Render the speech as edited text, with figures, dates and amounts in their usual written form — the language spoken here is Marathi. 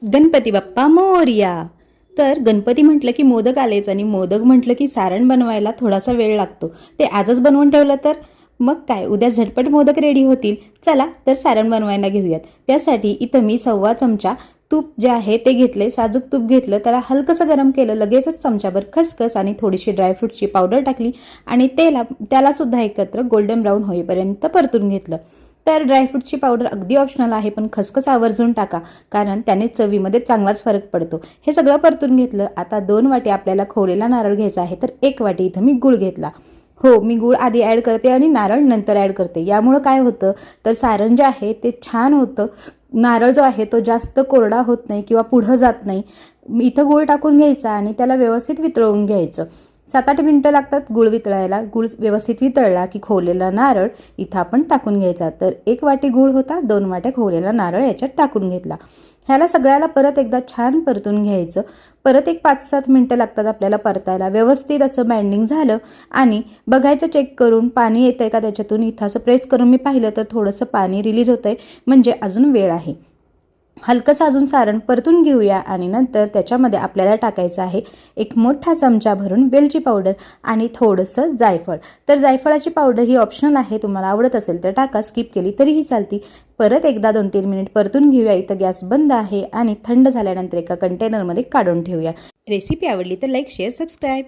गणपती बाप्पा मोरया. तर गणपती म्हटलं की मोदक आलेच आणि मोदक म्हटलं की सारण बनवायला थोडासा वेळ लागतो. ते आजच बनवून ठेवलं तर मग काय उद्या झटपट मोदक रेडी होतील. चला तर सारण बनवायला घेऊयात. त्यासाठी इथं मी 1.25 चमचा तूप जे आहे ते घेतले. साजूक तूप घेतलं, त्याला हलकंसं गरम केलं. लगेचच चमचाभर खसखस आणि थोडीशी ड्रायफ्रूटची पावडर टाकली आणि त्याला सुद्धा एकत्र गोल्डन ब्राऊन होईपर्यंत परतून घेतलं. तर ड्रायफ्रूटची पावडर अगदी ऑप्शनल आहे, पण खसखस आवर्जून टाका, कारण त्याने चवीमध्ये चांगलाच फरक पडतो. हे सगळं परतून घेतलं. आता 2 वाटी आपल्याला खोवलेला नारळ घ्यायचा आहे, तर 1 वाटी इथं मी गूळ घेतला. हो, मी गूळ आधी ॲड करते आणि नारळ नंतर ॲड करते. यामुळं काय होतं, तर सारण जे आहे ते छान होतं. नारळ जो आहे तो जास्त कोरडा होत नाही किंवा पुढं जात नाही. इथं गूळ टाकून घ्यायचा आणि त्याला व्यवस्थित वितळवून घ्यायचं. 7-8 मिनटं लागतात गूळ वितळायला. गूळ व्यवस्थित वितळला की खोवलेला नारळ इथं आपण टाकून घ्यायचा. तर 1 वाटी गूळ होता, 2 वाट्या खोवलेला नारळ याच्यात टाकून घेतला. ह्याला सगळ्याला परत एकदा छान परतून घ्यायचं. परत एक 5-7 मिनटं लागतात आपल्याला परतायला. व्यवस्थित असं बाइंडिंग झालं आणि बघायचं चेक करून पाणी येतं आहे का त्याच्यातून. इथं असं प्रेस करून मी पाहिलं तर थोडंसं पाणी रिलीज होतं आहे, म्हणजे अजून वेळ आहे. हलकंसं अजून सारण परतून घेऊया आणि नंतर त्याच्यामध्ये आपल्याला टाकायचं आहे 1 मोठा चमचा भरून वेलची पावडर आणि थोडंसं जायफळ. तर जायफळाची पावडर ही ऑप्शनल आहे, तुम्हाला आवडत असेल तर टाका, स्किप केली तरीही चालती. परत एकदा 2-3 मिनिट परतून घेऊया. इथं गॅस बंद आहे आणि थंड झाल्यानंतर एका कंटेनरमध्ये काढून ठेवूया. रेसिपी आवडली तर लाईक, शेअर, सबस्क्राईब.